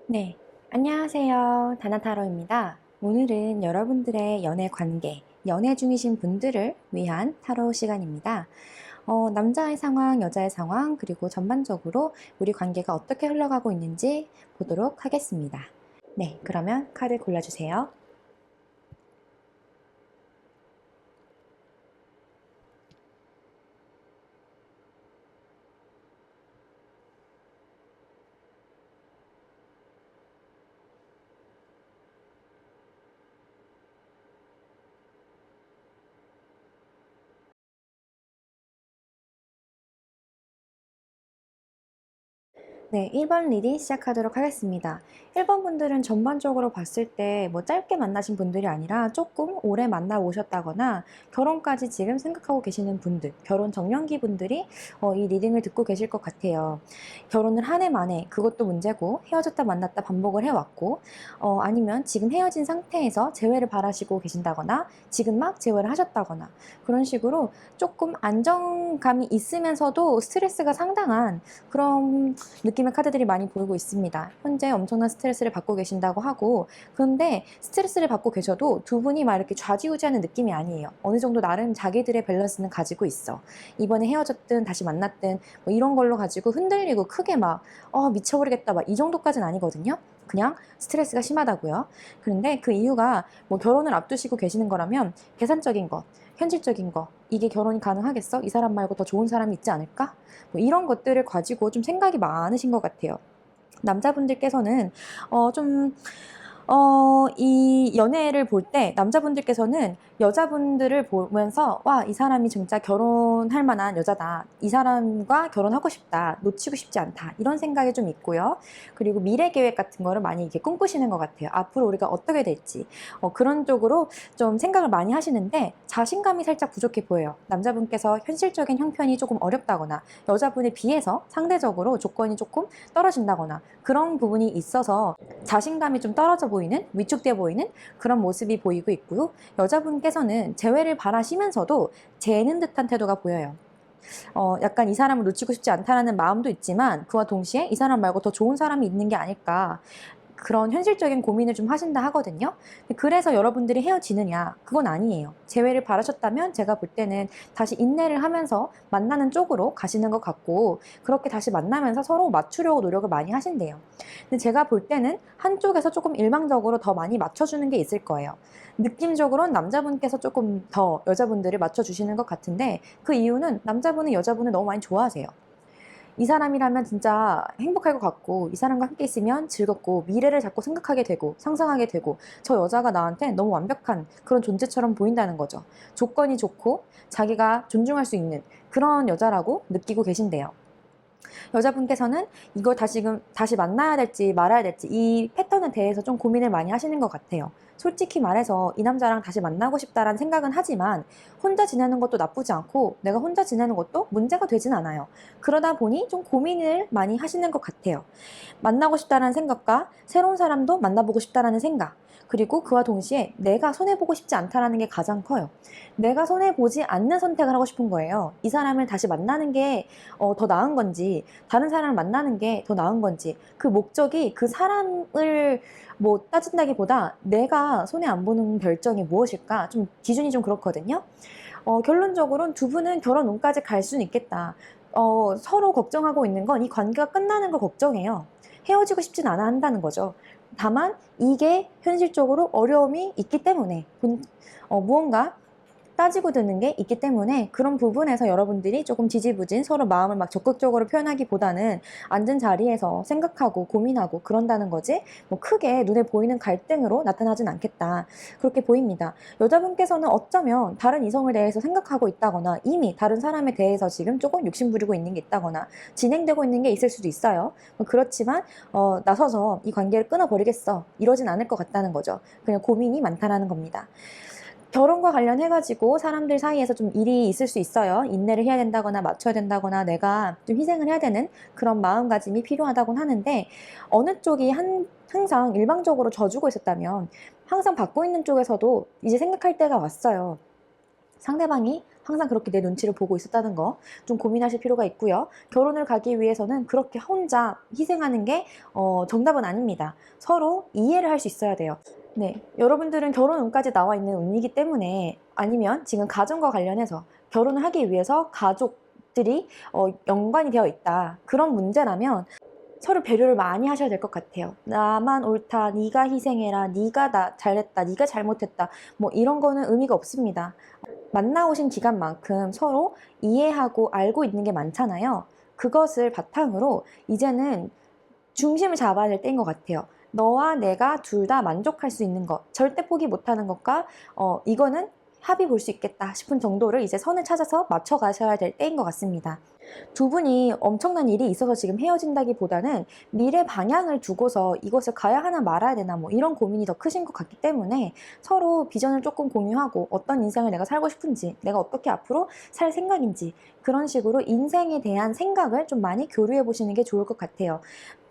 네, 안녕하세요. 다나타로입니다. 오늘은 여러분들의 연애 관계, 연애 중이신 분들을 위한 타로 시간입니다. 남자의 상황, 여자의 상황, 그리고 전반적으로 우리 관계가 어떻게 흘러가고 있는지 보도록 하겠습니다. 네, 그러면 카드 골라주세요. 네, 1번 리딩 시작하도록 하겠습니다. 1번 분들은 전반적으로 봤을 때 뭐 짧게 만나신 분들이 아니라 조금 오래 만나 오셨다거나 결혼까지 지금 생각하고 계시는 분들, 결혼 정년기 분들이 이 리딩을 듣고 계실 것 같아요. 결혼을 한 해 만에 그것도 문제고 헤어졌다 만났다 반복을 해왔고 아니면 지금 헤어진 상태에서 재회를 바라시고 계신다거나 지금 막 재회를 하셨다거나 그런 식으로 조금 안정감이 있으면서도 스트레스가 상당한 그런 느낌의 카드들이 많이 보이고 있습니다. 현재 엄청난 스트레스를 받고 계신다고 하고, 그런데 스트레스를 받고 계셔도 두 분이 막 이렇게 좌지우지하는 느낌이 아니에요. 어느 정도 나름 자기들의 밸런스는 가지고 있어. 이번에 헤어졌든 다시 만났든 뭐 이런 걸로 가지고 흔들리고 크게 막 미쳐버리겠다 막 이 정도까지는 아니거든요. 그냥 스트레스가 심하다고요. 그런데 그 이유가 뭐 결혼을 앞두시고 계시는 거라면 계산적인 것, 현실적인 거, 이게 결혼이 가능하겠어? 이 사람 말고 더 좋은 사람이 있지 않을까? 뭐 이런 것들을 가지고 좀 생각이 많으신 것 같아요. 남자분들께서는 좀 이 연애를 볼 때 남자분들께서는 여자분들을 보면서 와, 이 사람이 진짜 결혼할 만한 여자다. 이 사람과 결혼하고 싶다. 놓치고 싶지 않다. 이런 생각이 좀 있고요. 그리고 미래 계획 같은 거를 많이 이렇게 꿈꾸시는 것 같아요. 앞으로 우리가 어떻게 될지. 그런 쪽으로 좀 생각을 많이 하시는데 자신감이 살짝 부족해 보여요. 남자분께서 현실적인 형편이 조금 어렵다거나 여자분에 비해서 상대적으로 조건이 조금 떨어진다거나 그런 부분이 있어서 자신감이 좀 떨어져 보이는, 위축돼 보이는 그런 모습이 보이고 있고요. 여자분께서는 재회를 바라시면서도 재는 듯한 태도가 보여요. 약간 이 사람을 놓치고 싶지 않다라는 마음도 있지만 그와 동시에 이 사람 말고 더 좋은 사람이 있는 게 아닐까, 그런 현실적인 고민을 좀 하신다 하거든요. 그래서 여러분들이 헤어지느냐? 그건 아니에요. 재회를 바라셨다면 제가 볼 때는 다시 인내를 하면서 만나는 쪽으로 가시는 것 같고, 그렇게 다시 만나면서 서로 맞추려고 노력을 많이 하신대요. 근데 제가 볼 때는 한쪽에서 조금 일방적으로 더 많이 맞춰주는 게 있을 거예요. 느낌적으로는 남자분께서 조금 더 여자분들을 맞춰주시는 것 같은데, 그 이유는 남자분은 여자분을 너무 많이 좋아하세요. 이 사람이라면 진짜 행복할 것 같고, 이 사람과 함께 있으면 즐겁고, 미래를 자꾸 생각하게 되고 상상하게 되고, 저 여자가 나한테 너무 완벽한 그런 존재처럼 보인다는 거죠. 조건이 좋고 자기가 존중할 수 있는 그런 여자라고 느끼고 계신데요. 여자분께서는 이걸 다시 만나야 될지 말아야 될지 이 패턴에 대해서 좀 고민을 많이 하시는 것 같아요. 솔직히 말해서 이 남자랑 다시 만나고 싶다라는 생각은 하지만 혼자 지내는 것도 나쁘지 않고 내가 혼자 지내는 것도 문제가 되진 않아요. 그러다 보니 좀 고민을 많이 하시는 것 같아요. 만나고 싶다는 생각과 새로운 사람도 만나보고 싶다는 생각, 그리고 그와 동시에 내가 손해보고 싶지 않다는 게 가장 커요. 내가 손해보지 않는 선택을 하고 싶은 거예요. 이 사람을 다시 만나는 게 더 나은 건지, 다른 사람을 만나는 게 더 나은 건지, 그 목적이 그 사람을 뭐 따진다기보다 내가 손해 안 보는 결정이 무엇일까, 좀 기준이 좀 그렇거든요. 결론적으로는 두 분은 결혼 운까지 갈 수는 있겠다. 서로 걱정하고 있는 건 이 관계가 끝나는 걸 걱정해요. 헤어지고 싶진 않아 한다는 거죠. 다만 이게 현실적으로 어려움이 있기 때문에 무언가 따지고 드는 게 있기 때문에 그런 부분에서 여러분들이 조금 지지부진 서로 마음을 막 적극적으로 표현하기보다는 앉은 자리에서 생각하고 고민하고 그런다는 거지, 뭐 크게 눈에 보이는 갈등으로 나타나진 않겠다, 그렇게 보입니다. 여자분께서는 어쩌면 다른 이성에 대해서 생각하고 있다거나 이미 다른 사람에 대해서 지금 조금 욕심부리고 있는 게 있다거나 진행되고 있는 게 있을 수도 있어요. 그렇지만 나서서 이 관계를 끊어버리겠어 이러진 않을 것 같다는 거죠. 그냥 고민이 많다라는 겁니다. 결혼과 관련해가지고 사람들 사이에서 좀 일이 있을 수 있어요. 인내를 해야 된다거나 맞춰야 된다거나 내가 좀 희생을 해야 되는 그런 마음가짐이 필요하다곤 하는데, 어느 쪽이 항상 일방적으로 져주고 있었다면 항상 받고 있는 쪽에서도 이제 생각할 때가 왔어요. 상대방이 항상 그렇게 내 눈치를 보고 있었다는 거 좀 고민하실 필요가 있고요. 결혼을 가기 위해서는 그렇게 혼자 희생하는 게 정답은 아닙니다. 서로 이해를 할 수 있어야 돼요. 네, 여러분들은 결혼 운까지 나와 있는 운이기 때문에 아니면 지금 가정과 관련해서 결혼을 하기 위해서 가족들이 연관이 되어 있다. 그런 문제라면 서로 배려를 많이 하셔야 될 것 같아요. 나만 옳다, 네가 희생해라, 네가 나 잘했다, 네가 잘못했다, 뭐 이런 거는 의미가 없습니다. 만나오신 기간만큼 서로 이해하고 알고 있는 게 많잖아요. 그것을 바탕으로 이제는 중심을 잡아야 될 때인 것 같아요. 너와 내가 둘 다 만족할 수 있는 것, 절대 포기 못하는 것과 이거는 합의 볼 수 있겠다 싶은 정도를 이제 선을 찾아서 맞춰 가셔야 될 때인 것 같습니다. 두 분이 엄청난 일이 있어서 지금 헤어진다기보다는 미래 방향을 두고서 이것을 가야 하나 말아야 되나 뭐 이런 고민이 더 크신 것 같기 때문에 서로 비전을 조금 공유하고 어떤 인생을 내가 살고 싶은지, 내가 어떻게 앞으로 살 생각인지 그런 식으로 인생에 대한 생각을 좀 많이 교류해 보시는 게 좋을 것 같아요.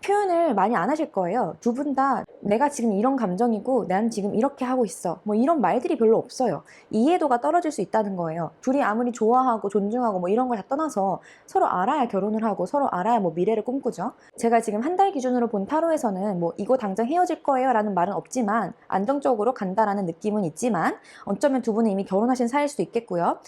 표현을 많이 안 하실 거예요. 두 분 다 내가 지금 이런 감정이고 난 지금 이렇게 하고 있어. 뭐 이런 말들이 별로 없어요. 이해도가 떨어질 수 있다는 거예요. 둘이 아무리 좋아하고 존중하고 뭐 이런 걸 다 떠나서 서로 알아야 결혼을 하고 서로 알아야 뭐 미래를 꿈꾸죠. 제가 지금 한 달 기준으로 본 타로에서는 뭐 이거 당장 헤어질 거예요 라는 말은 없지만 안정적으로 간다라는 느낌은 있지만 어쩌면 두 분은 이미 결혼하신 사이일 수도 있겠고요.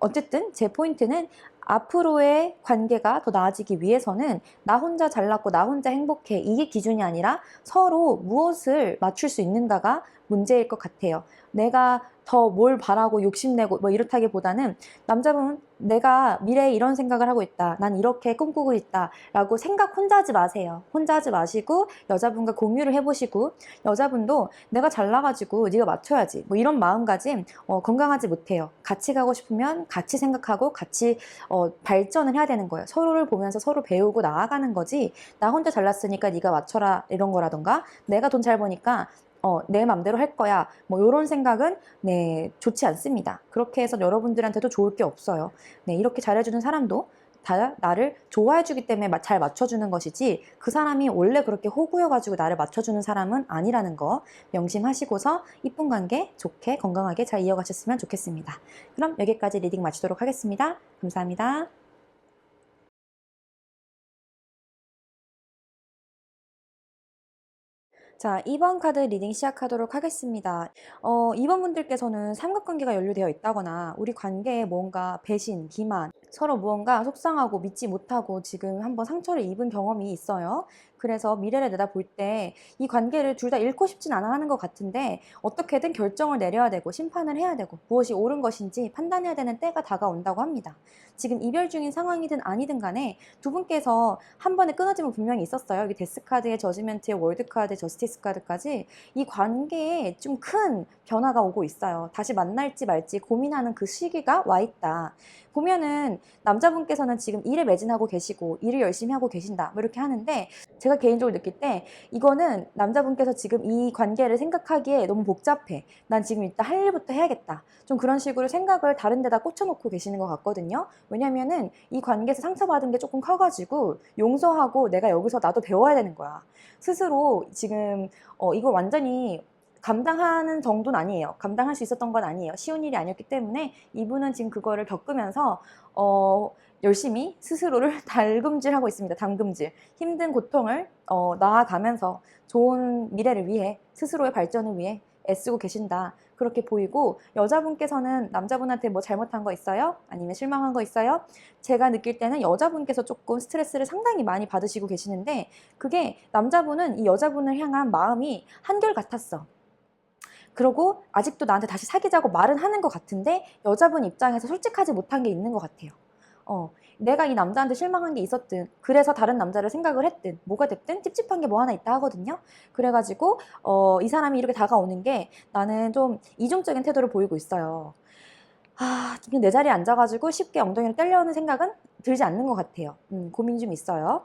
어쨌든 제 포인트는 앞으로의 관계가 더 나아지기 위해서는 나 혼자 잘났고 나 혼자 행복해 이게 기준이 아니라 서로 무엇을 맞출 수 있는가가 문제일 것 같아요. 내가 더 뭘 바라고 욕심내고 뭐 이렇다기보다는 남자분 내가 미래에 이런 생각을 하고 있다. 난 이렇게 꿈꾸고 있다. 라고 생각 혼자 하지 마세요. 혼자 하지 마시고 여자분과 공유를 해보시고 여자분도 내가 잘나가지고 네가 맞춰야지. 뭐 이런 마음가짐 건강하지 못해요. 같이 가고 싶으면 같이 생각하고 같이 발전을 해야 되는 거예요. 서로를 보면서 서로 배우고 나아가는 거지 나 혼자 잘났으니까 네가 맞춰라 이런 거라던가 내가 돈 잘 버니까 내 맘대로 할 거야. 뭐 이런 생각은 네, 좋지 않습니다. 그렇게 해서 여러분들한테도 좋을 게 없어요. 네, 이렇게 잘해주는 사람도 다 나를 좋아해주기 때문에 잘 맞춰주는 것이지 그 사람이 원래 그렇게 호구여가지고 나를 맞춰주는 사람은 아니라는 거 명심하시고서 이쁜 관계 좋게 건강하게 잘 이어가셨으면 좋겠습니다. 그럼 여기까지 리딩 마치도록 하겠습니다. 감사합니다. 자, 2번 카드 리딩 시작하도록 하겠습니다. 2번 분들께서는 삼각관계가 연루되어 있다거나 우리 관계에 뭔가 배신, 기만, 서로 무언가 속상하고 믿지 못하고 지금 한번 상처를 입은 경험이 있어요. 그래서 미래를 내다볼 때 이 관계를 둘 다 잃고 싶진 않아 하는 것 같은데 어떻게든 결정을 내려야 되고 심판을 해야 되고 무엇이 옳은 것인지 판단해야 되는 때가 다가온다고 합니다. 지금 이별 중인 상황이든 아니든 간에 두 분께서 한 번의 끊어짐은 분명히 있었어요. 여기 데스카드에 저지멘트에 월드카드, 저스티스 카드까지 이 관계에 좀 큰 변화가 오고 있어요. 다시 만날지 말지 고민하는 그 시기가 와 있다. 보면은 남자분께서는 지금 일에 매진하고 계시고 일을 열심히 하고 계신다. 뭐 이렇게 하는데 제가 개인적으로 느낄 때 이거는 남자분께서 지금 이 관계를 생각하기에 너무 복잡해. 난 지금 일단 할 일부터 해야겠다. 좀 그런 식으로 생각을 다른 데다 꽂혀놓고 계시는 것 같거든요. 왜냐면은 이 관계에서 상처받은 게 조금 커가지고 용서하고 내가 여기서 나도 배워야 되는 거야. 스스로 지금 이걸 완전히 감당하는 정도는 아니에요. 감당할 수 있었던 건 아니에요. 쉬운 일이 아니었기 때문에 이분은 지금 그거를 겪으면서 열심히 스스로를 달금질하고 있습니다. 담금질. 힘든 고통을 나아가면서 좋은 미래를 위해 스스로의 발전을 위해 애쓰고 계신다. 그렇게 보이고 여자분께서는 남자분한테 뭐 잘못한 거 있어요? 아니면 실망한 거 있어요? 제가 느낄 때는 여자분께서 조금 스트레스를 상당히 많이 받으시고 계시는데 그게 남자분은 이 여자분을 향한 마음이 한결같았어. 그러고 아직도 나한테 다시 사귀자고 말은 하는 것 같은데 여자분 입장에서 솔직하지 못한 게 있는 것 같아요. 내가 이 남자한테 실망한 게 있었든 그래서 다른 남자를 생각을 했든 뭐가 됐든 찝찝한 게 뭐 하나 있다 하거든요. 그래가지고 이 사람이 이렇게 다가오는 게 나는 좀 이중적인 태도를 보이고 있어요. 그냥 내 자리에 앉아가지고 쉽게 엉덩이를 때려오는 생각은 들지 않는 것 같아요. 고민이 좀 있어요.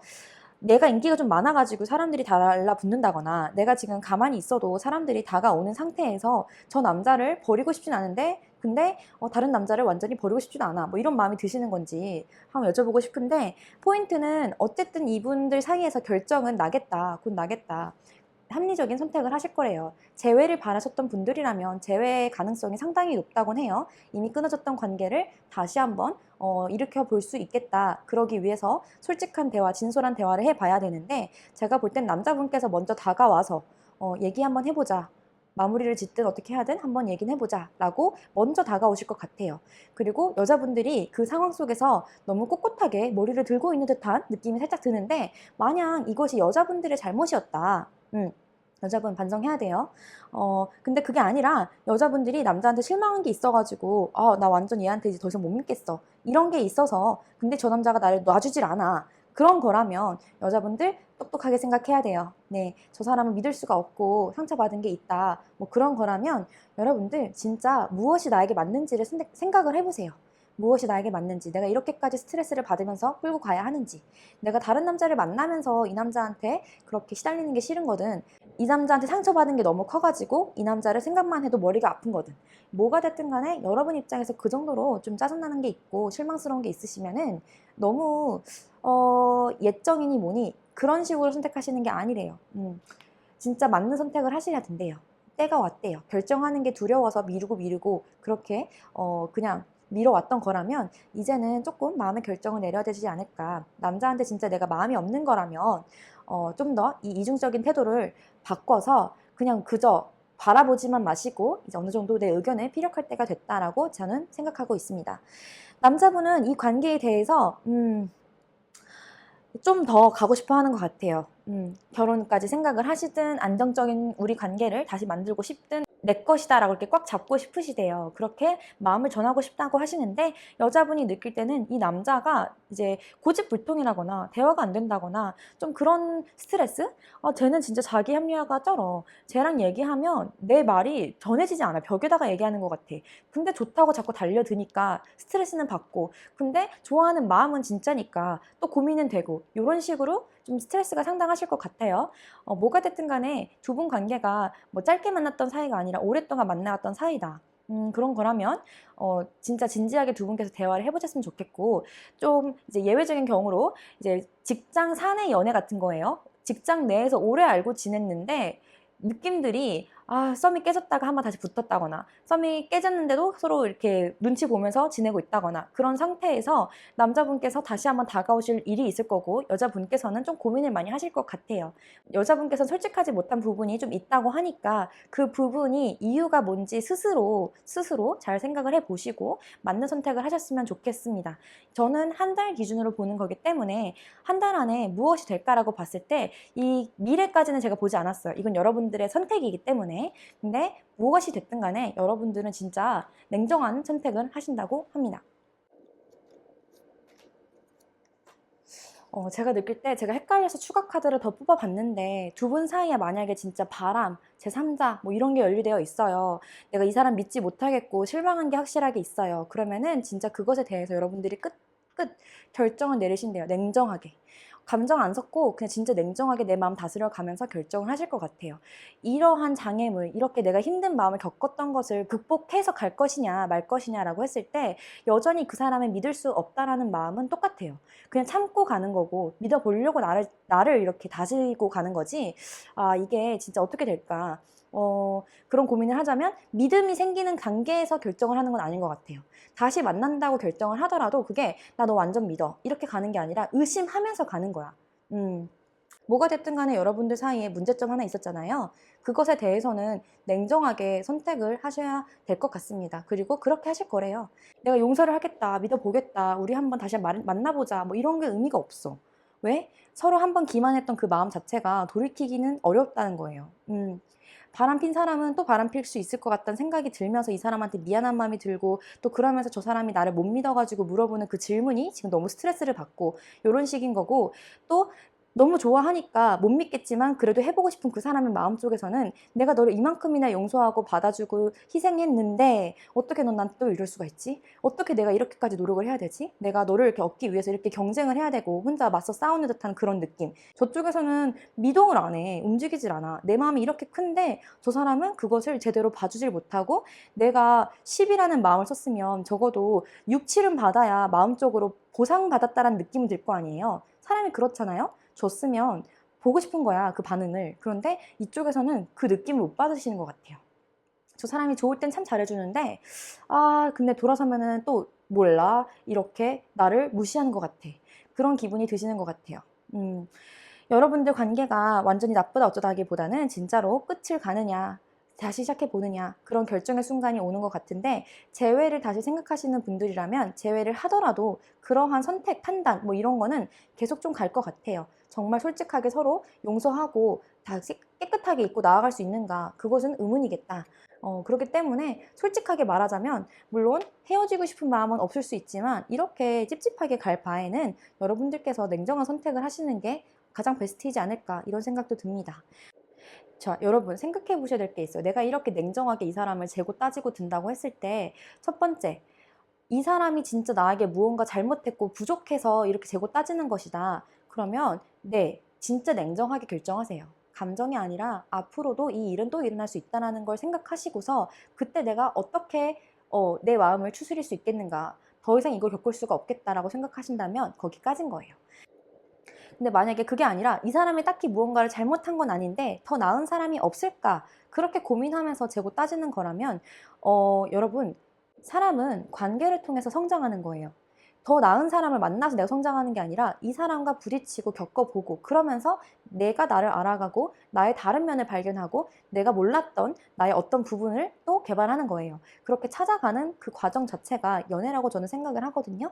내가 인기가 좀 많아가지고 사람들이 달라붙는다거나 내가 지금 가만히 있어도 사람들이 다가오는 상태에서 저 남자를 버리고 싶진 않은데 근데 다른 남자를 완전히 버리고 싶지도 않아 뭐 이런 마음이 드시는 건지 한번 여쭤보고 싶은데 포인트는 어쨌든 이분들 사이에서 결정은 나겠다 곧 나겠다 합리적인 선택을 하실 거래요. 재회를 바라셨던 분들이라면 재회의 가능성이 상당히 높다곤 해요. 이미 끊어졌던 관계를 다시 한번 일으켜 볼 수 있겠다. 그러기 위해서 솔직한 대화, 진솔한 대화를 해봐야 되는데, 제가 볼 땐 남자분께서 먼저 다가와서 얘기 한번 해보자. 마무리를 짓든 어떻게 하든 한번 얘기는 해보자 라고 먼저 다가오실 것 같아요. 그리고 여자분들이 그 상황 속에서 너무 꼿꼿하게 머리를 들고 있는 듯한 느낌이 살짝 드는데, 마냥 이것이 여자분들의 잘못이었다. 여자분 반성해야 돼요. 근데 그게 아니라 여자분들이 남자한테 실망한 게 있어가지고, 나 완전 얘한테 이제 더 이상 못 믿겠어. 이런 게 있어서, 근데 저 남자가 나를 놔주질 않아. 그런 거라면 여자분들 똑똑하게 생각해야 돼요. 네, 저 사람은 믿을 수가 없고 상처받은 게 있다. 뭐 그런 거라면 여러분들 진짜 무엇이 나에게 맞는지를 생각을 해보세요. 무엇이 나에게 맞는지, 내가 이렇게까지 스트레스를 받으면서 끌고 가야 하는지, 내가 다른 남자를 만나면서 이 남자한테 그렇게 시달리는 게 싫은 거든, 이 남자한테 상처받은 게 너무 커가지고 이 남자를 생각만 해도 머리가 아픈 거든, 뭐가 됐든 간에 여러분 입장에서 그 정도로 좀 짜증나는 게 있고 실망스러운 게 있으시면은 너무 예정이니 뭐니 그런 식으로 선택하시는 게 아니래요. 진짜 맞는 선택을 하셔야 된대요. 때가 왔대요. 결정하는 게 두려워서 미루고 그렇게 그냥 미뤄왔던 거라면 이제는 조금 마음의 결정을 내려야 되지 않을까. 남자한테 진짜 내가 마음이 없는 거라면 좀 더 이 이중적인 태도를 바꿔서 그냥 그저 바라보지만 마시고 이제 어느 정도 내 의견을 피력할 때가 됐다라고 저는 생각하고 있습니다. 남자분은 이 관계에 대해서 좀 더 가고 싶어 하는 것 같아요. 결혼까지 생각을 하시든 안정적인 우리 관계를 다시 만들고 싶든 내 것이다라고 이렇게 꽉 잡고 싶으시대요. 그렇게 마음을 전하고 싶다고 하시는데, 여자분이 느낄 때는 이 남자가 이제 고집불통이라거나 대화가 안 된다거나 좀 그런 스트레스? 쟤는 진짜 자기 합리화가 쩔어. 쟤랑 얘기하면 내 말이 전해지지 않아. 벽에다가 얘기하는 것 같아. 근데 좋다고 자꾸 달려드니까 스트레스는 받고, 근데 좋아하는 마음은 진짜니까 또 고민은 되고, 이런 식으로 좀 스트레스가 상당하실 것 같아요. 뭐가 됐든 간에 두 분 관계가 뭐 짧게 만났던 사이가 아니라 오랫동안 만나왔던 사이다. 그런 거라면 진짜 진지하게 두 분께서 대화를 해보셨으면 좋겠고, 좀 이제 예외적인 경우로 이제 직장 사내 연애 같은 거예요. 직장 내에서 오래 알고 지냈는데 느낌들이 썸이 깨졌다가 한번 다시 붙었다거나, 썸이 깨졌는데도 서로 이렇게 눈치 보면서 지내고 있다거나, 그런 상태에서 남자분께서 다시 한번 다가오실 일이 있을 거고, 여자분께서는 좀 고민을 많이 하실 것 같아요. 여자분께서는 솔직하지 못한 부분이 좀 있다고 하니까 그 부분이 이유가 뭔지 스스로 잘 생각을 해보시고 맞는 선택을 하셨으면 좋겠습니다. 저는 한 달 기준으로 보는 거기 때문에 한 달 안에 무엇이 될까라고 봤을 때 이 미래까지는 제가 보지 않았어요. 이건 여러분들의 선택이기 때문에. 근데 무엇이 됐든 간에 여러분들은 진짜 냉정한 선택을 하신다고 합니다. 제가 느낄 때 제가 헷갈려서 추가 카드를 더 뽑아봤는데, 두 분 사이에 만약에 진짜 바람, 제3자 뭐 이런 게 연루되어 있어요. 내가 이 사람 믿지 못하겠고 실망한 게 확실하게 있어요. 그러면은 진짜 그것에 대해서 여러분들이 끝 결정을 내리신대요. 냉정하게. 감정 안 섞고 그냥 진짜 냉정하게 내 마음 다스려 가면서 결정을 하실 것 같아요. 이러한 장애물, 이렇게 내가 힘든 마음을 겪었던 것을 극복해서 갈 것이냐 말 것이냐라고 했을 때 여전히 그 사람을 믿을 수 없다라는 마음은 똑같아요. 그냥 참고 가는 거고, 믿어보려고 나를 이렇게 다스리고 가는 거지. 이게 진짜 어떻게 될까? 그런 고민을 하자면 믿음이 생기는 단계에서 결정을 하는 건 아닌 것 같아요. 다시 만난다고 결정을 하더라도 그게 나 너 완전 믿어 이렇게 가는 게 아니라 의심하면서 가는 거야. 뭐가 됐든 간에 여러분들 사이에 문제점 하나 있었잖아요. 그것에 대해서는 냉정하게 선택을 하셔야 될 것 같습니다. 그리고 그렇게 하실 거래요. 내가 용서를 하겠다, 믿어보겠다, 우리 한번 다시 만나보자, 뭐 이런 게 의미가 없어. 왜? 서로 한번 기만했던 그 마음 자체가 돌이키기는 어렵다는 거예요. 바람핀 사람은 또 바람필 수 있을 것 같다는 생각이 들면서 이 사람한테 미안한 마음이 들고, 또 그러면서 저 사람이 나를 못 믿어가지고 물어보는 그 질문이 지금 너무 스트레스를 받고 이런 식인 거고, 또 너무 좋아하니까 못 믿겠지만 그래도 해보고 싶은 그 사람의 마음속에서는 내가 너를 이만큼이나 용서하고 받아주고 희생했는데 어떻게 넌 나한테 또 이럴 수가 있지? 어떻게 내가 이렇게까지 노력을 해야 되지? 내가 너를 이렇게 얻기 위해서 이렇게 경쟁을 해야 되고 혼자 맞서 싸우는 듯한 그런 느낌. 저쪽에서는 미동을 안 해. 움직이질 않아. 내 마음이 이렇게 큰데 저 사람은 그것을 제대로 봐주질 못하고, 내가 10이라는 마음을 썼으면 적어도 6, 7은 받아야 마음적으로 보상받았다라는 느낌이 들 거 아니에요. 사람이 그렇잖아요. 줬으면 보고 싶은 거야, 그 반응을. 그런데 이쪽에서는 그 느낌을 못 받으시는 것 같아요. 저 사람이 좋을 땐 참 잘해주는데, 아, 근데 돌아서면은 또 몰라. 이렇게 나를 무시하는 것 같아. 그런 기분이 드시는 것 같아요. 여러분들 관계가 완전히 나쁘다 어쩌다기보다는 진짜로 끝을 가느냐, 다시 시작해 보느냐, 그런 결정의 순간이 오는 것 같은데, 재회를 다시 생각하시는 분들이라면 재회를 하더라도 그러한 선택, 판단 뭐 이런 거는 계속 좀 갈 것 같아요. 정말 솔직하게 서로 용서하고 다시 깨끗하게 잊고 나아갈 수 있는가, 그것은 의문이겠다. 그렇기 때문에 솔직하게 말하자면, 물론 헤어지고 싶은 마음은 없을 수 있지만 이렇게 찝찝하게 갈 바에는 여러분들께서 냉정한 선택을 하시는 게 가장 베스트이지 않을까, 이런 생각도 듭니다. 자, 여러분 생각해 보셔야 될 게 있어요. 내가 이렇게 냉정하게 이 사람을 재고 따지고 든다고 했을 때, 첫 번째, 이 사람이 진짜 나에게 무언가 잘못했고 부족해서 이렇게 재고 따지는 것이다. 그러면 네, 진짜 냉정하게 결정하세요. 감정이 아니라 앞으로도 이 일은 또 일어날 수 있다는 걸 생각하시고서, 그때 내가 어떻게 내 마음을 추스릴 수 있겠는가, 더 이상 이걸 겪을 수가 없겠다라고 생각하신다면 거기까진 거예요. 근데 만약에 그게 아니라 이 사람이 딱히 무언가를 잘못한 건 아닌데 더 나은 사람이 없을까, 그렇게 고민하면서 재고 따지는 거라면, 여러분, 사람은 관계를 통해서 성장하는 거예요. 더 나은 사람을 만나서 내가 성장하는 게 아니라 이 사람과 부딪히고 겪어보고, 그러면서 내가 나를 알아가고 나의 다른 면을 발견하고 내가 몰랐던 나의 어떤 부분을 또 개발하는 거예요. 그렇게 찾아가는 그 과정 자체가 연애라고 저는 생각을 하거든요.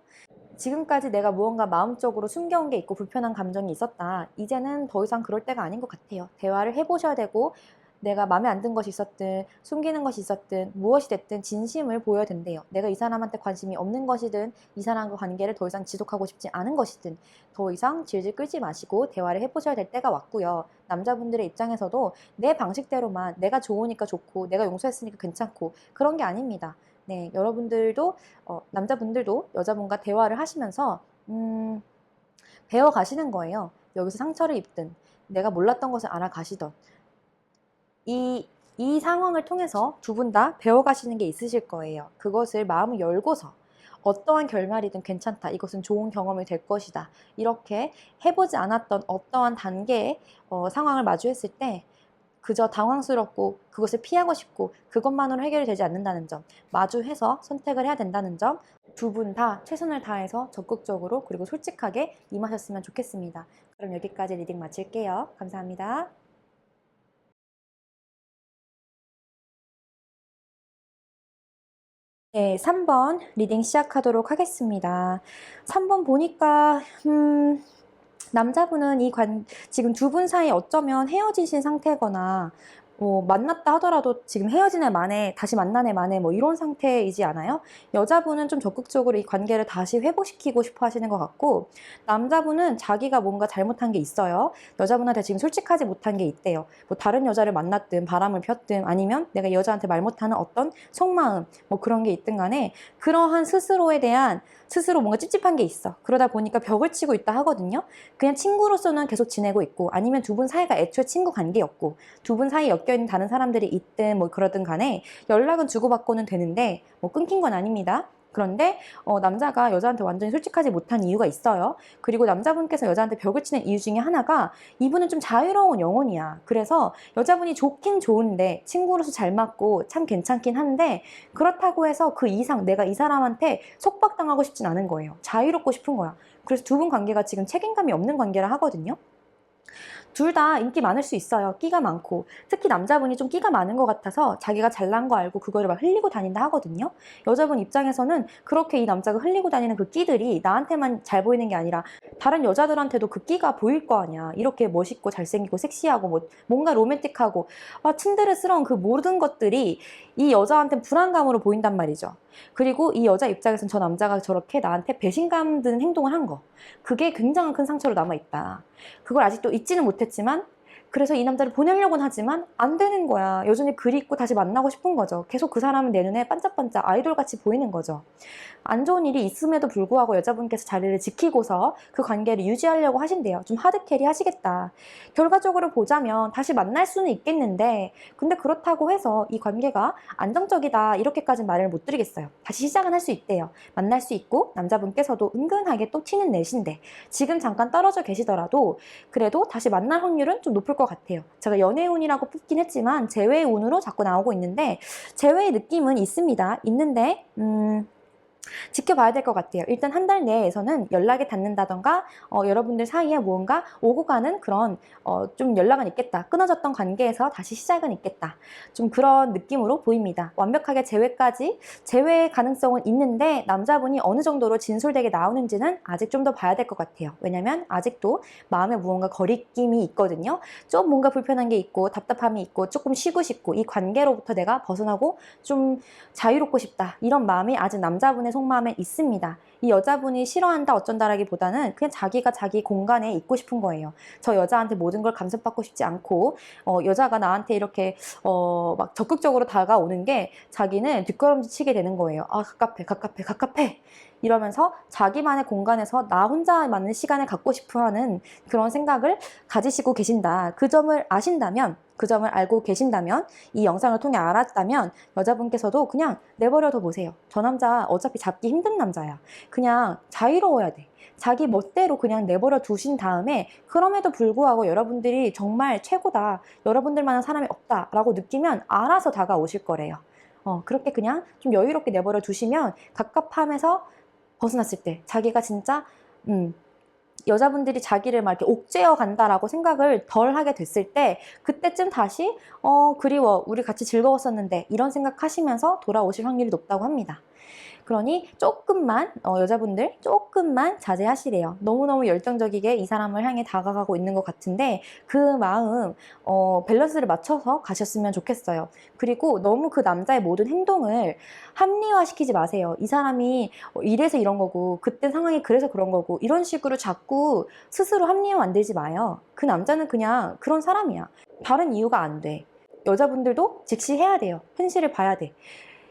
지금까지 내가 무언가 마음적으로 숨겨온 게 있고 불편한 감정이 있었다. 이제는 더 이상 그럴 때가 아닌 것 같아요. 대화를 해보셔야 되고, 내가 마음에 안 든 것이 있었든 숨기는 것이 있었든 무엇이 됐든 진심을 보여야 된대요. 내가 이 사람한테 관심이 없는 것이든 이 사람과 관계를 더 이상 지속하고 싶지 않은 것이든 더 이상 질질 끌지 마시고 대화를 해보셔야 될 때가 왔고요. 남자분들의 입장에서도 내 방식대로만, 내가 좋으니까 좋고 내가 용서했으니까 괜찮고 그런 게 아닙니다. 네, 여러분들도 남자분들도 여자분과 대화를 하시면서 배워가시는 거예요. 여기서 상처를 입든 내가 몰랐던 것을 알아가시던, 이 상황을 통해서 두 분 다 배워가시는 게 있으실 거예요. 그것을 마음을 열고서 어떠한 결말이든 괜찮다, 이것은 좋은 경험이 될 것이다, 이렇게 해보지 않았던 어떠한 단계의 상황을 마주했을 때 그저 당황스럽고 그것을 피하고 싶고 그것만으로 해결이 되지 않는다는 점, 마주해서 선택을 해야 된다는 점, 두 분 다 최선을 다해서 적극적으로 그리고 솔직하게 임하셨으면 좋겠습니다. 그럼 여기까지 리딩 마칠게요. 감사합니다. 네, 3번 리딩 시작하도록 하겠습니다. 3번 보니까 남자분은 지금 두 분 사이 어쩌면 헤어지신 상태거나 만났다 하더라도 지금 헤어진 애 만에 다시 만난 애 만에 뭐 이런 상태이지 않아요? 여자분은 좀 적극적으로 이 관계를 다시 회복시키고 싶어 하시는 것 같고, 남자분은 자기가 뭔가 잘못한 게 있어요. 여자분한테 지금 솔직하지 못한 게 있대요. 뭐 다른 여자를 만났든 바람을 폈든 아니면 내가 이 여자한테 말 못하는 어떤 속마음 뭐 그런 게 있든 간에, 그러한 스스로에 대한 스스로 뭔가 찝찝한 게 있어. 그러다 보니까 벽을 치고 있다 하거든요. 그냥 친구로서는 계속 지내고 있고, 아니면 두 분 사이가 애초에 친구 관계였고 두 분 사이에 엮여있는 다른 사람들이 있든 뭐 그러든 간에 연락은 주고받고는 되는데 뭐 끊긴 건 아닙니다. 그런데 남자가 여자한테 완전히 솔직하지 못한 이유가 있어요. 그리고 남자분께서 여자한테 벽을 치는 이유 중에 하나가, 이분은 좀 자유로운 영혼이야. 그래서 여자분이 좋긴 좋은데 친구로서 잘 맞고 참 괜찮긴 한데, 그렇다고 해서 그 이상 내가 이 사람한테 속박당하고 싶진 않은 거예요. 자유롭고 싶은 거야. 그래서 두 분 관계가 지금 책임감이 없는 관계라 하거든요. 둘 다 인기 많을 수 있어요. 끼가 많고. 특히 남자분이 좀 끼가 많은 것 같아서 자기가 잘난 거 알고 그거를 막 흘리고 다닌다 하거든요. 여자분 입장에서는 그렇게 이 남자가 흘리고 다니는 그 끼들이 나한테만 잘 보이는 게 아니라 다른 여자들한테도 그 끼가 보일 거 아니야. 이렇게 멋있고 잘생기고 섹시하고 뭐 뭔가 로맨틱하고 츤데레스러운 그 모든 것들이 이 여자한테 불안감으로 보인단 말이죠. 그리고 이 여자 입장에서는 저 남자가 저렇게 나한테 배신감 드는 행동을 한 거, 그게 굉장히 큰 상처로 남아있다. 그걸 아직도 잊지는 못했지만 그래서 이 남자를 보내려고는 하지만 안 되는 거야. 여전히 그립고 다시 만나고 싶은 거죠. 계속 그 사람은 내 눈에 반짝반짝 아이돌같이 보이는 거죠. 안 좋은 일이 있음에도 불구하고 여자분께서 자리를 지키고서 그 관계를 유지하려고 하신대요. 좀 하드캐리 하시겠다. 결과적으로 보자면 다시 만날 수는 있겠는데, 근데 그렇다고 해서 이 관계가 안정적이다 이렇게까지 말을 못 드리겠어요. 다시 시작은 할 수 있대요. 만날 수 있고 남자분께서도 은근하게 또 티는 내신데 지금 잠깐 떨어져 계시더라도 그래도 다시 만날 확률은 좀 높을 것 같아요. 제가 연애의 운이라고 뽑긴 했지만 재회의 운으로 자꾸 나오고 있는데, 재회의 느낌은 있습니다. 있는데 지켜봐야 될 것 같아요. 일단 한 달 내에서는 연락이 닿는다던가 여러분들 사이에 무언가 오고 가는 그런 좀 연락은 있겠다. 끊어졌던 관계에서 다시 시작은 있겠다. 좀 그런 느낌으로 보입니다. 완벽하게 재회의 가능성은 있는데 남자분이 어느 정도로 진솔되게 나오는지는 아직 좀 더 봐야 될 것 같아요. 왜냐면 아직도 마음에 무언가 거리낌이 있거든요. 좀 뭔가 불편한 게 있고 답답함이 있고 조금 쉬고 싶고 이 관계로부터 내가 벗어나고 좀 자유롭고 싶다. 이런 마음이 아직 남자분의 속마음에 있습니다. 이 여자분이 싫어한다 어쩐다라기보다는 그냥 자기가 자기 공간에 있고 싶은 거예요. 저 여자한테 모든 걸 간섭받고 싶지 않고 여자가 나한테 이렇게 막 적극적으로 다가오는 게 자기는 뒷걸음질 치게 되는 거예요. 아, 갑갑해 이러면서 자기만의 공간에서 나 혼자 맞는 시간을 갖고 싶어 하는 그런 생각을 가지시고 계신다. 그 점을 아신다면, 그 점을 알고 계신다면, 이 영상을 통해 알았다면 여자분께서도 그냥 내버려둬 보세요. 저 남자 어차피 잡기 힘든 남자야. 그냥 자유로워야 돼. 자기 멋대로 그냥 내버려 두신 다음에 그럼에도 불구하고 여러분들이 정말 최고다, 여러분들만한 사람이 없다라고 느끼면 알아서 다가오실 거래요. 그렇게 그냥 좀 여유롭게 내버려 두시면 갑갑함에서 벗어났을 때 자기가 진짜 여자분들이 자기를 막 이렇게 옥죄어 간다라고 생각을 덜 하게 됐을 때 그때쯤 다시 그리워, 우리 같이 즐거웠었는데 이런 생각하시면서 돌아오실 확률이 높다고 합니다. 그러니 조금만 여자분들 조금만 자제하시래요. 너무너무 열정적이게 이 사람을 향해 다가가고 있는 것 같은데 그 마음 밸런스를 맞춰서 가셨으면 좋겠어요. 그리고 너무 그 남자의 모든 행동을 합리화시키지 마세요. 이 사람이 이래서 이런 거고 그때 상황이 그래서 그런 거고 이런 식으로 자꾸 스스로 합리화 만들지 마요. 그 남자는 그냥 그런 사람이야. 다른 이유가 안 돼. 여자분들도 직시해야 돼요. 현실을 봐야 돼.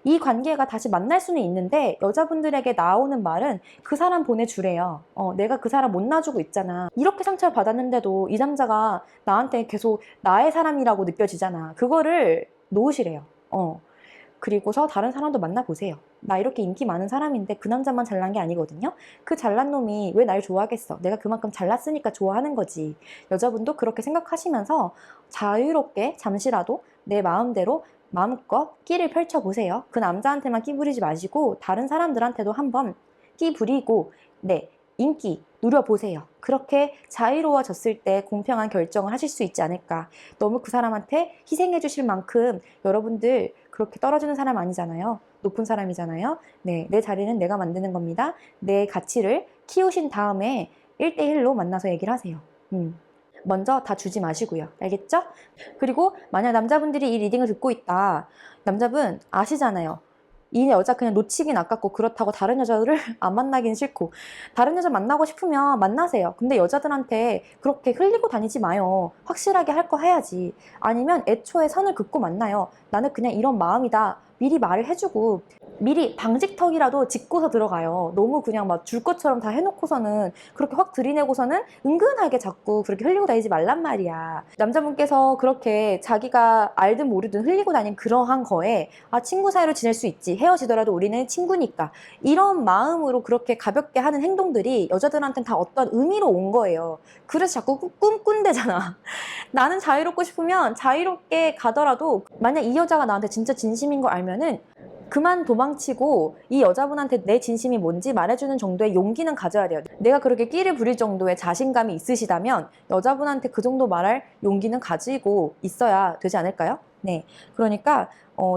이 관계가 다시 만날 수는 있는데 여자분들에게 나오는 말은 그 사람 보내주래요. 내가 그 사람 못 놔주고 있잖아. 이렇게 상처를 받았는데도 이 남자가 나한테 계속 나의 사람이라고 느껴지잖아. 그거를 놓으시래요. 그리고서 다른 사람도 만나보세요. 나 이렇게 인기 많은 사람인데 그 남자만 잘난 게 아니거든요. 그 잘난 놈이 왜 날 좋아하겠어? 내가 그만큼 잘났으니까 좋아하는 거지. 여자분도 그렇게 생각하시면서 자유롭게 잠시라도 내 마음대로 마음껏 끼를 펼쳐보세요. 그 남자한테만 끼 부리지 마시고 다른 사람들한테도 한번 끼 부리고 인기 누려보세요. 그렇게 자유로워졌을 때 공평한 결정을 하실 수 있지 않을까. 너무 그 사람한테 희생해 주실 만큼 여러분들 그렇게 떨어지는 사람 아니잖아요. 높은 사람이잖아요. 네, 내 자리는 내가 만드는 겁니다. 내 가치를 키우신 다음에 1대1로 만나서 얘기를 하세요. 먼저 다 주지 마시고요. 알겠죠? 그리고 만약 남자분들이 이 리딩을 듣고 있다. 남자분 아시잖아요. 이 여자 그냥 놓치긴 아깝고 그렇다고 다른 여자들을 안 만나긴 싫고 다른 여자 만나고 싶으면 만나세요. 근데 여자들한테 그렇게 흘리고 다니지 마요. 확실하게 할 거 해야지. 아니면 애초에 선을 긋고 만나요. 나는 그냥 이런 마음이다. 미리 말을 해주고 미리 방직턱이라도 짚고서 들어가요. 너무 그냥 막 줄 것처럼 다 해놓고서는 그렇게 확 들이내고서는 은근하게 자꾸 그렇게 흘리고 다니지 말란 말이야. 남자분께서 그렇게 자기가 알든 모르든 흘리고 다닌 그러한 거에 친구 사이로 지낼 수 있지. 헤어지더라도 우리는 친구니까. 이런 마음으로 그렇게 가볍게 하는 행동들이 여자들한테는 다 어떤 의미로 온 거예요. 그래서 자꾸 꾼대잖아. 나는 자유롭고 싶으면 자유롭게 가더라도 만약 이 여자가 나한테 진짜 진심인 걸 알면은 그만 도망치고 이 여자분한테 내 진심이 뭔지 말해주는 정도의 용기는 가져야 돼요. 내가 그렇게 끼를 부릴 정도의 자신감이 있으시다면 여자분한테 그 정도 말할 용기는 가지고 있어야 되지 않을까요? 네, 그러니까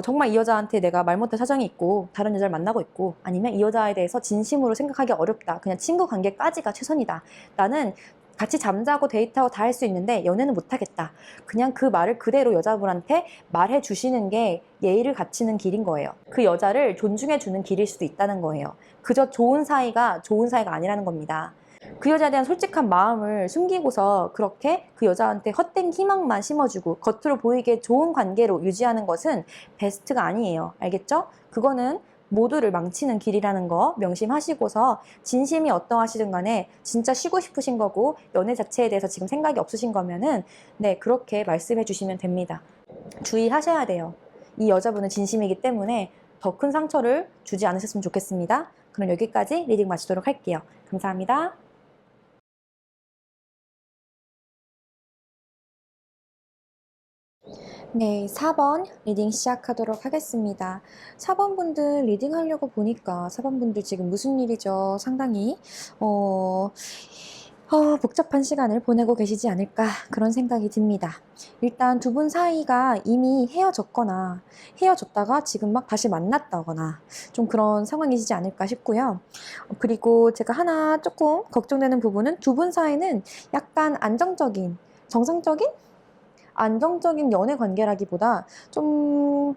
정말 이 여자한테 내가 말 못할 사정이 있고 다른 여자를 만나고 있고 아니면 이 여자에 대해서 진심으로 생각하기 어렵다. 그냥 친구 관계까지가 최선이다. 나는 같이 잠자고 데이트하고 다 할 수 있는데 연애는 못하겠다. 그냥 그 말을 그대로 여자분한테 말해 주시는 게 예의를 갖추는 길인 거예요. 그 여자를 존중해 주는 길일 수도 있다는 거예요. 그저 좋은 사이가 아니라는 겁니다. 그 여자에 대한 솔직한 마음을 숨기고서 그렇게 그 여자한테 헛된 희망만 심어주고 겉으로 보이게 좋은 관계로 유지하는 것은 베스트가 아니에요. 알겠죠? 그거는 모두를 망치는 길이라는 거 명심하시고서 진심이 어떠하시든 간에 진짜 쉬고 싶으신 거고 연애 자체에 대해서 지금 생각이 없으신 거면은 네, 그렇게 말씀해 주시면 됩니다. 주의하셔야 돼요. 이 여자분은 진심이기 때문에 더 큰 상처를 주지 않으셨으면 좋겠습니다. 그럼 여기까지 리딩 마치도록 할게요. 감사합니다. 네, 4번 리딩 시작하도록 하겠습니다. 4번 분들 리딩 하려고 보니까 4번 분들 지금 무슨 일이죠? 상당히 복잡한 시간을 보내고 계시지 않을까 그런 생각이 듭니다. 일단 두 분 사이가 이미 헤어졌거나 헤어졌다가 지금 막 다시 만났다거나 좀 그런 상황이시지 않을까 싶고요. 그리고 제가 하나 조금 걱정되는 부분은 두 분 사이는 약간 안정적인, 정상적인? 안정적인 연애 관계라기보다 좀,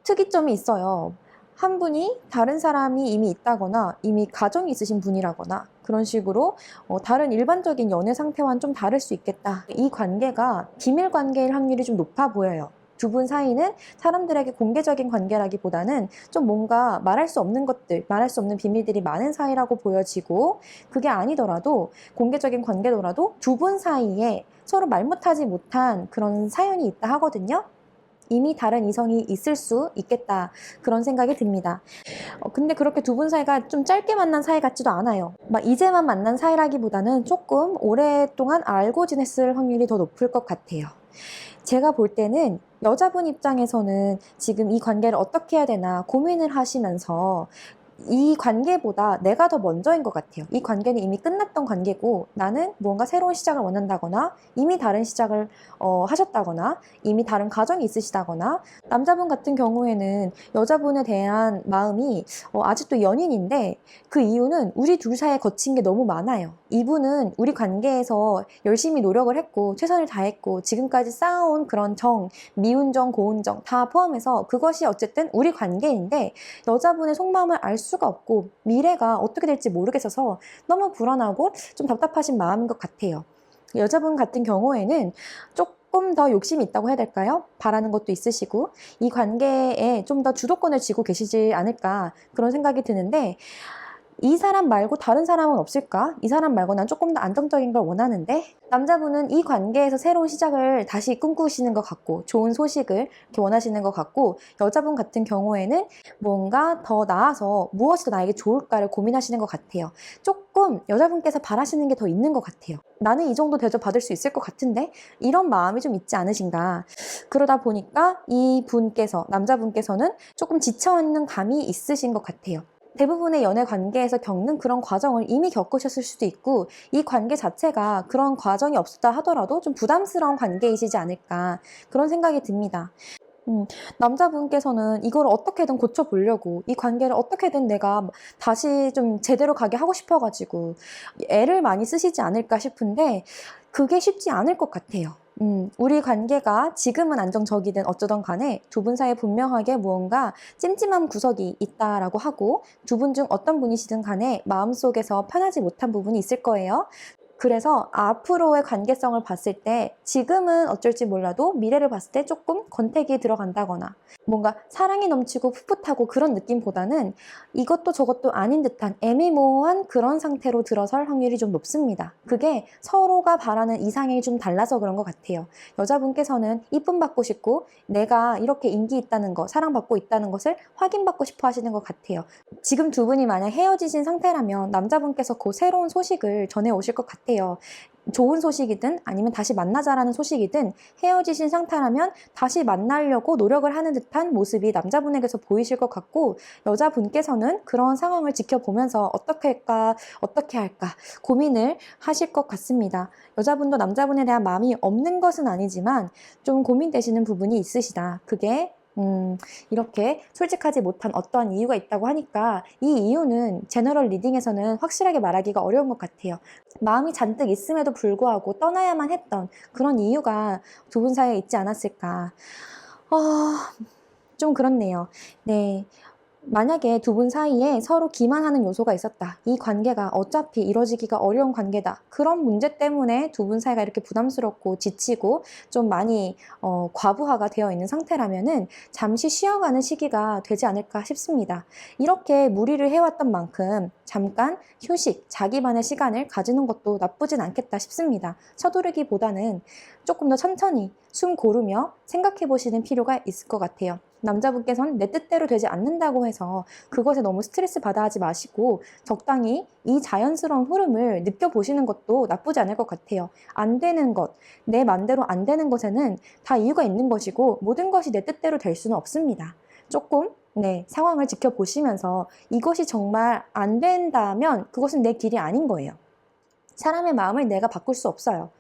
특이점이 있어요. 한 분이 다른 사람이 이미 있다거나 이미 가정이 있으신 분이라거나 그런 식으로 다른 일반적인 연애 상태와는 좀 다를 수 있겠다. 이 관계가 비밀 관계일 확률이 좀 높아 보여요. 두 분 사이는 사람들에게 공개적인 관계라기보다는 좀 뭔가 말할 수 없는 것들, 말할 수 없는 비밀들이 많은 사이라고 보여지고 그게 아니더라도 공개적인 관계더라도 두 분 사이에 서로 말 못하지 못한 그런 사연이 있다 하거든요. 이미 다른 이성이 있을 수 있겠다 그런 생각이 듭니다. 근데 그렇게 두 분 사이가 좀 짧게 만난 사이 같지도 않아요. 막 이제만 만난 사이라기보다는 조금 오랫동안 알고 지냈을 확률이 더 높을 것 같아요. 제가 볼 때는 여자분 입장에서는 지금 이 관계를 어떻게 해야 되나 고민을 하시면서 이 관계보다 내가 더 먼저인 것 같아요. 이 관계는 이미 끝났던 관계고 나는 무언가 새로운 시작을 원한다거나 이미 다른 시작을 하셨다거나 이미 다른 가정이 있으시다거나 남자분 같은 경우에는 여자분에 대한 마음이 아직도 연인인데 그 이유는 우리 둘 사이에 거친 게 너무 많아요. 이분은 우리 관계에서 열심히 노력을 했고 최선을 다했고 지금까지 쌓아온 그런 정, 미운 정, 고운 정 다 포함해서 그것이 어쨌든 우리 관계인데 여자분의 속마음을 알 수가 없고 미래가 어떻게 될지 모르겠어서 너무 불안하고 좀 답답하신 마음인 것 같아요. 여자분 같은 경우에는 조금 더 욕심이 있다고 해야 될까요? 바라는 것도 있으시고 이 관계에 좀 더 주도권을 쥐고 계시지 않을까 그런 생각이 드는데 이 사람 말고 다른 사람은 없을까? 이 사람 말고 난 조금 더 안정적인 걸 원하는데 남자분은 이 관계에서 새로운 시작을 다시 꿈꾸시는 것 같고 좋은 소식을 이렇게 원하시는 것 같고 여자분 같은 경우에는 뭔가 더 나아서 무엇이 더 나에게 좋을까를 고민하시는 것 같아요. 조금 여자분께서 바라시는 게 더 있는 것 같아요. 나는 이 정도 대접받을 수 있을 것 같은데 이런 마음이 좀 있지 않으신가. 그러다 보니까 이 분께서 남자분께서는 조금 지쳐있는 감이 있으신 것 같아요. 대부분의 연애 관계에서 겪는 그런 과정을 이미 겪으셨을 수도 있고 이 관계 자체가 그런 과정이 없었다 하더라도 좀 부담스러운 관계이시지 않을까 그런 생각이 듭니다. 남자분께서는 이걸 어떻게든 고쳐보려고 이 관계를 어떻게든 내가 다시 좀 제대로 가게 하고 싶어가지고 애를 많이 쓰시지 않을까 싶은데 그게 쉽지 않을 것 같아요. 우리 관계가 지금은 안정적이든 어쩌던 간에 두 분 사이에 분명하게 무언가 찜찜한 구석이 있다라고 하고 두 분 중 어떤 분이시든 간에 마음속에서 편하지 못한 부분이 있을 거예요. 그래서 앞으로의 관계성을 봤을 때 지금은 어쩔지 몰라도 미래를 봤을 때 조금 권태기에 들어간다거나 뭔가 사랑이 넘치고 풋풋하고 그런 느낌보다는 이것도 저것도 아닌 듯한 애매모호한 그런 상태로 들어설 확률이 좀 높습니다. 그게 서로가 바라는 이상향이 좀 달라서 그런 것 같아요. 여자분께서는 이쁨 받고 싶고 내가 이렇게 인기 있다는 거, 사랑받고 있다는 것을 확인받고 싶어 하시는 것 같아요. 지금 두 분이 만약 헤어지신 상태라면 남자분께서 곧 새로운 소식을 전해 오실 것 같아요. 좋은 소식이든 아니면 다시 만나자라는 소식이든 헤어지신 상태라면 다시 만나려고 노력을 하는 듯한 모습이 남자분에게서 보이실 것 같고 여자분께서는 그런 상황을 지켜보면서 어떻게 할까 고민을 하실 것 같습니다. 여자분도 남자분에 대한 마음이 없는 것은 아니지만 좀 고민되시는 부분이 있으시다. 그게 이렇게 솔직하지 못한 어떠한 이유가 있다고 하니까 이 이유는 제너럴 리딩에서는 확실하게 말하기가 어려운 것 같아요. 마음이 잔뜩 있음에도 불구하고 떠나야만 했던 그런 이유가 두 분 사이에 있지 않았을까. 좀 그렇네요. 네. 만약에 두 분 사이에 서로 기만하는 요소가 있었다. 이 관계가 어차피 이뤄지기가 어려운 관계다. 그런 문제 때문에 두 분 사이가 이렇게 부담스럽고 지치고 좀 많이 과부하가 되어 있는 상태라면은 잠시 쉬어가는 시기가 되지 않을까 싶습니다. 이렇게 무리를 해왔던 만큼 잠깐 휴식, 자기만의 시간을 가지는 것도 나쁘진 않겠다 싶습니다. 서두르기보다는 조금 더 천천히 숨 고르며 생각해 보시는 필요가 있을 것 같아요. 남자분께서는 내 뜻대로 되지 않는다고 해서 그것에 너무 스트레스 받아 하지 마시고 적당히 이 자연스러운 흐름을 느껴보시는 것도 나쁘지 않을 것 같아요. 안 되는 것, 내 맘대로 안 되는 것에는 다 이유가 있는 것이고 모든 것이 내 뜻대로 될 수는 없습니다. 조금 상황을 지켜보시면서 이것이 정말 안 된다면 그것은 내 길이 아닌 거예요. 사람의 마음을 내가 바꿀 수 없어요.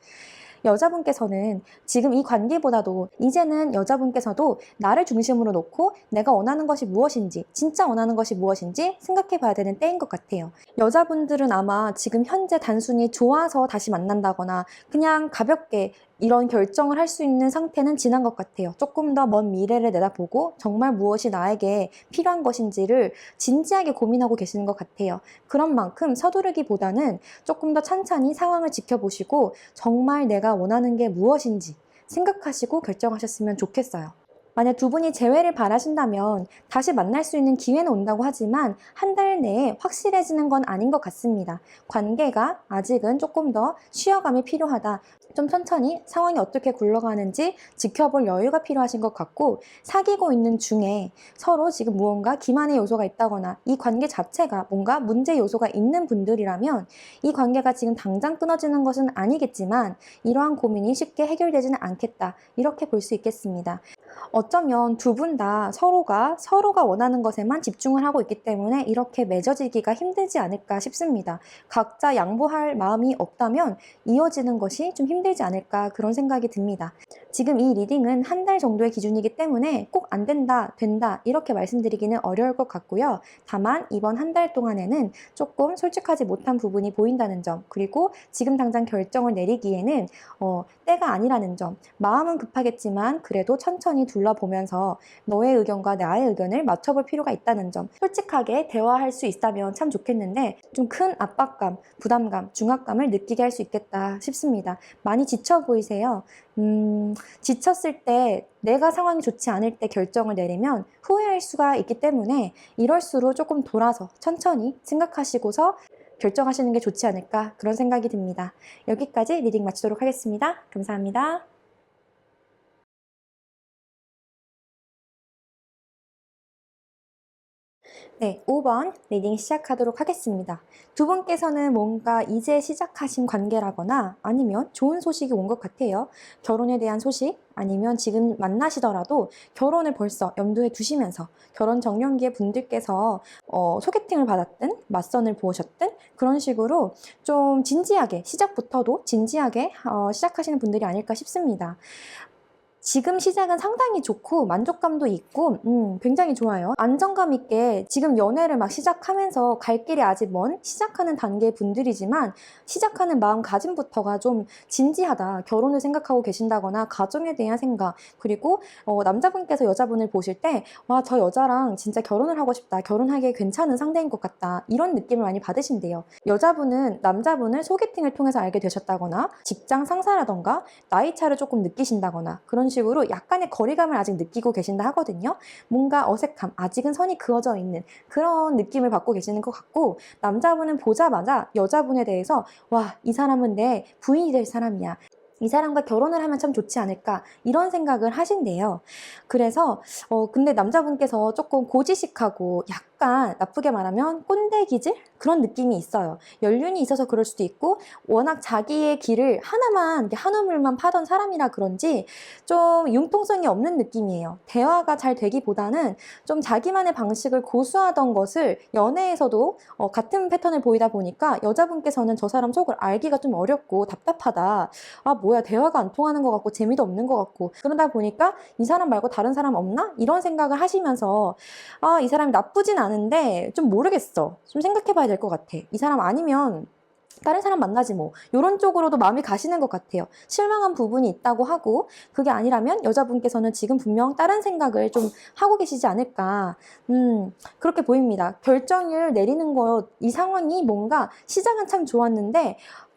여자분께서는 지금 이 관계보다도 이제는 여자분께서도 나를 중심으로 놓고 내가 원하는 것이 무엇인지, 진짜 원하는 것이 무엇인지 생각해 봐야 되는 때인 것 같아요. 여자분들은 아마 지금 현재 단순히 좋아서 다시 만난다거나 그냥 가볍게 이런 결정을 할 수 있는 상태는 지난 것 같아요. 조금 더 먼 미래를 내다보고 정말 무엇이 나에게 필요한 것인지를 진지하게 고민하고 계시는 것 같아요. 그런 만큼 서두르기보다는 조금 더 찬찬히 상황을 지켜보시고 정말 내가 원하는 게 무엇인지 생각하시고 결정하셨으면 좋겠어요. 만약 두 분이 재회를 바라신다면 다시 만날 수 있는 기회는 온다고 하지만 한 달 내에 확실해지는 건 아닌 것 같습니다. 관계가 아직은 조금 더 쉬어감이 필요하다. 좀 천천히 상황이 어떻게 굴러가는지 지켜볼 여유가 필요하신 것 같고 사귀고 있는 중에 서로 지금 무언가 기만의 요소가 있다거나 이 관계 자체가 뭔가 문제 요소가 있는 분들이라면 이 관계가 지금 당장 끊어지는 것은 아니겠지만 이러한 고민이 쉽게 해결되지는 않겠다. 이렇게 볼 수 있겠습니다. 어쩌면 두 분 다 서로가 원하는 것에만 집중을 하고 있기 때문에 이렇게 맺어지기가 힘들지 않을까 싶습니다. 각자 양보할 마음이 없다면 이어지는 것이 좀 힘들지 않을까 그런 생각이 듭니다. 지금 이 리딩은 한 달 정도의 기준이기 때문에 꼭 안 된다, 된다 이렇게 말씀드리기는 어려울 것 같고요. 다만 이번 한 달 동안에는 조금 솔직하지 못한 부분이 보인다는 점 그리고 지금 당장 결정을 내리기에는 때가 아니라는 점 마음은 급하겠지만 그래도 천천히 둘러보면서 너의 의견과 나의 의견을 맞춰볼 필요가 있다는 점 솔직하게 대화할 수 있다면 참 좋겠는데 좀 큰 압박감, 부담감, 중압감을 느끼게 할 수 있겠다 싶습니다. 많이 지쳐 보이세요? 지쳤을 때 내가 상황이 좋지 않을 때 결정을 내리면 후회할 수가 있기 때문에 이럴수록 조금 돌아서 천천히 생각하시고서 결정하시는 게 좋지 않을까 그런 생각이 듭니다. 여기까지 리딩 마치도록 하겠습니다. 감사합니다. 네, 5번 리딩 시작하도록 하겠습니다. 두 분께서는 뭔가 이제 시작하신 관계라거나 아니면 좋은 소식이 온 것 같아요. 결혼에 대한 소식 아니면 지금 만나시더라도 결혼을 벌써 염두에 두시면서 결혼 정년기의 분들께서 소개팅을 받았든 맞선을 보셨든 그런 식으로 좀 진지하게 시작부터도 진지하게 시작하시는 분들이 아닐까 싶습니다. 지금 시작은 상당히 좋고 만족감도 있고 굉장히 좋아요. 안정감 있게 지금 연애를 막 시작하면서 갈 길이 아직 먼 시작하는 단계의 분들이지만 시작하는 마음가짐부터가 좀 진지하다. 결혼을 생각하고 계신다거나 가정에 대한 생각 그리고 남자분께서 여자분을 보실 때 와, 저 여자랑 진짜 결혼을 하고 싶다. 결혼하기에 괜찮은 상대인 것 같다. 이런 느낌을 많이 받으신대요. 여자분은 남자분을 소개팅을 통해서 알게 되셨다거나 직장 상사라던가 나이 차를 조금 느끼신다거나 그런 식으로 약간의 거리감을 아직 느끼고 계신다 하거든요. 뭔가 어색함, 아직은 선이 그어져 있는 그런 느낌을 받고 계시는 것 같고 남자분은 보자마자 여자분에 대해서 와, 이 사람은 내 부인이 될 사람이야. 이 사람과 결혼을 하면 참 좋지 않을까 이런 생각을 하신대요. 그래서 근데 남자분께서 조금 고지식하고 약간 나쁘게 말하면 꼰대 기질 그런 느낌이 있어요. 연륜이 있어서 그럴 수도 있고 워낙 자기의 길을 하나만 한 우물만 파던 사람이라 그런지 좀 융통성이 없는 느낌이에요. 대화가 잘 되기보다는 좀 자기만의 방식을 고수하던 것을 연애에서도 같은 패턴을 보이다 보니까 여자분께서는 저 사람 속을 알기가 좀 어렵고 답답하다. 아, 뭐야, 대화가 안 통하는 것 같고 재미도 없는 것 같고 그러다 보니까 이 사람 말고 다른 사람 없나? 이런 생각을 하시면서 아, 이 사람이 나쁘진 않은데 좀 모르겠어. 좀 생각해 봐야 될 것 같아. 이 사람 아니면 다른 사람 만나지 뭐 이런 쪽으로도 마음이 가시는 것 같아요. 실망한 부분이 있다고 하고 그게 아니라면 여자분께서는 지금 분명 다른 생각을 좀 하고 계시지 않을까 그렇게 보입니다. 결정을 내리는 것 이 상황이 뭔가 시작은 참 좋았는데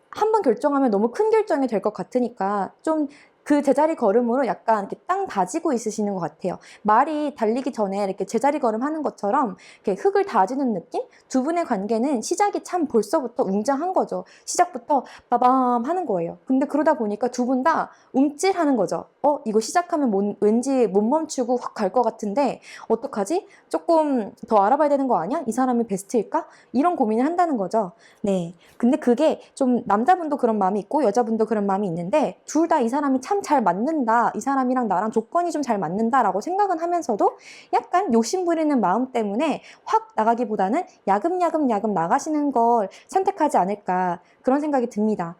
한번 결정하면 너무 큰 결정이 될 것 같으니까 좀 그 제자리 걸음으로 약간 이렇게 땅 다지고 있으시는 것 같아요. 말이 달리기 전에 이렇게 제자리 걸음 하는 것처럼 이렇게 흙을 다지는 느낌? 두 분의 관계는 시작이 참 벌써부터 웅장한 거죠. 시작부터 빠밤 하는 거예요. 근데 그러다 보니까 두 분 다 움찔하는 거죠. 이거 시작하면 왠지 못 멈추고 확 갈 것 같은데 어떡하지? 조금 더 알아봐야 되는 거 아니야? 이 사람이 베스트일까? 이런 고민을 한다는 거죠. 네. 근데 그게 좀 남자분도 그런 마음이 있고 여자분도 그런 마음이 있는데 둘 다 이 사람이 참 잘 맞는다. 이 사람이랑 나랑 조건이 좀 잘 맞는다라고 생각은 하면서도 약간 욕심 부리는 마음 때문에 확 나가기보다는 야금야금 나가시는 걸 선택하지 않을까 그런 생각이 듭니다.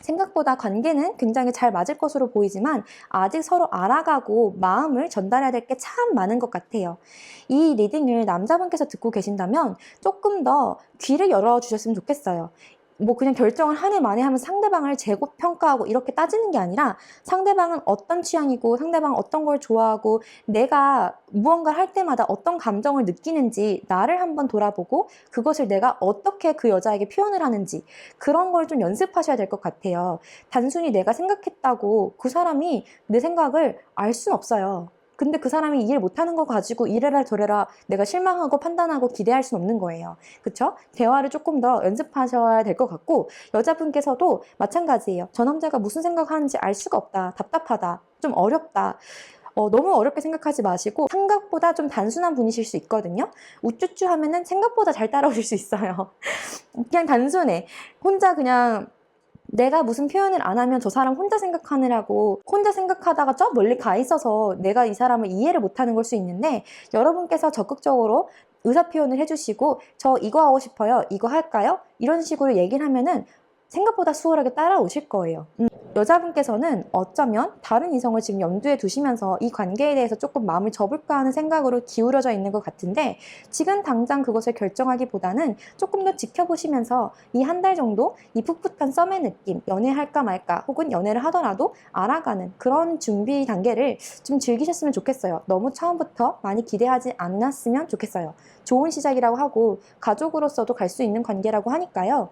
생각보다 관계는 굉장히 잘 맞을 것으로 보이지만 아직 서로 알아가고 마음을 전달해야 될 게 참 많은 것 같아요. 이 리딩을 남자분께서 듣고 계신다면 조금 더 귀를 열어주셨으면 좋겠어요. 뭐 그냥 결정을 한 해 만에 하면서 상대방을 재고평가하고 이렇게 따지는 게 아니라 상대방은 어떤 취향이고 상대방은 어떤 걸 좋아하고 내가 무언가를 할 때마다 어떤 감정을 느끼는지 나를 한번 돌아보고 그것을 내가 어떻게 그 여자에게 표현을 하는지 그런 걸 좀 연습하셔야 될 것 같아요. 단순히 내가 생각했다고 그 사람이 내 생각을 알 순 없어요. 근데 그 사람이 이해를 못하는 거 가지고 이래라 저래라 내가 실망하고 판단하고 기대할 수는 없는 거예요. 그쵸? 대화를 조금 더 연습하셔야 될 것 같고 여자분께서도 마찬가지예요. 저 남자가 무슨 생각하는지 알 수가 없다. 답답하다. 좀 어렵다. 너무 어렵게 생각하지 마시고 생각보다 좀 단순한 분이실 수 있거든요. 우쭈쭈 하면은 생각보다 잘 따라오실 수 있어요. 그냥 단순해. 혼자 그냥 내가 무슨 표현을 안 하면 저 사람 혼자 생각하느라고 혼자 생각하다가 저 멀리 가 있어서 내가 이 사람을 이해를 못하는 걸 수 있는데 여러분께서 적극적으로 의사 표현을 해주시고 저 이거 하고 싶어요. 이거 할까요? 이런 식으로 얘기를 하면은 생각보다 수월하게 따라오실 거예요. 여자분께서는 어쩌면 다른 이성을 지금 염두에 두시면서 이 관계에 대해서 조금 마음을 접을까 하는 생각으로 기울어져 있는 것 같은데 지금 당장 그것을 결정하기보다는 조금 더 지켜보시면서 이 한 달 정도 이 풋풋한 썸의 느낌, 연애할까 말까 혹은 연애를 하더라도 알아가는 그런 준비 단계를 좀 즐기셨으면 좋겠어요. 너무 처음부터 많이 기대하지 않았으면 좋겠어요. 좋은 시작이라고 하고 가족으로서도 갈 수 있는 관계라고 하니까요.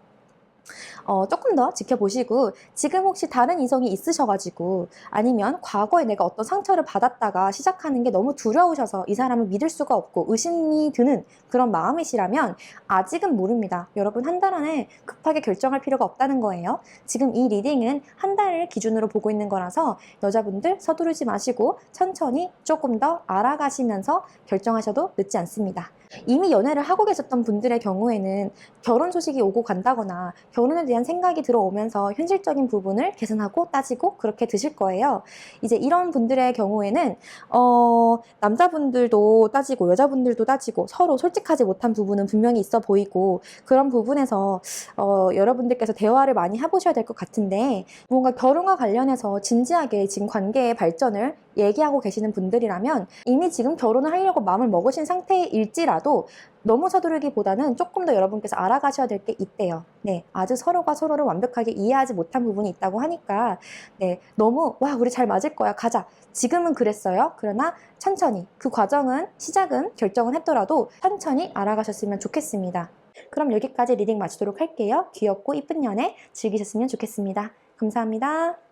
조금 더 지켜보시고 지금 혹시 다른 이성이 있으셔가지고 아니면 과거에 내가 어떤 상처를 받았다가 시작하는 게 너무 두려우셔서 이 사람을 믿을 수가 없고 의심이 드는 그런 마음이시라면 아직은 모릅니다. 여러분 한 달 안에 급하게 결정할 필요가 없다는 거예요. 지금 이 리딩은 한 달을 기준으로 보고 있는 거라서 여자분들 서두르지 마시고 천천히 조금 더 알아가시면서 결정하셔도 늦지 않습니다. 이미 연애를 하고 계셨던 분들의 경우에는 결혼 소식이 오고 간다거나 결혼에 대한 생각이 들어오면서 현실적인 부분을 계산하고 따지고 그렇게 드실 거예요. 이제 이런 분들의 경우에는 남자분들도 따지고 여자분들도 따지고 서로 솔직하지 못한 부분은 분명히 있어 보이고 그런 부분에서 여러분들께서 대화를 많이 해보셔야 될 것 같은데 뭔가 결혼과 관련해서 진지하게 지금 관계의 발전을 얘기하고 계시는 분들이라면 이미 지금 결혼을 하려고 마음을 먹으신 상태일지라도 너무 서두르기보다는 조금 더 여러분께서 알아가셔야 될 게 있대요. 네, 아직 서로가 서로를 완벽하게 이해하지 못한 부분이 있다고 하니까 네, 너무 와 우리 잘 맞을 거야 가자. 지금은 그랬어요. 그러나 천천히 그 과정은 시작은 결정은 했더라도 천천히 알아가셨으면 좋겠습니다. 그럼 여기까지 리딩 마치도록 할게요. 귀엽고 이쁜 연애 즐기셨으면 좋겠습니다. 감사합니다.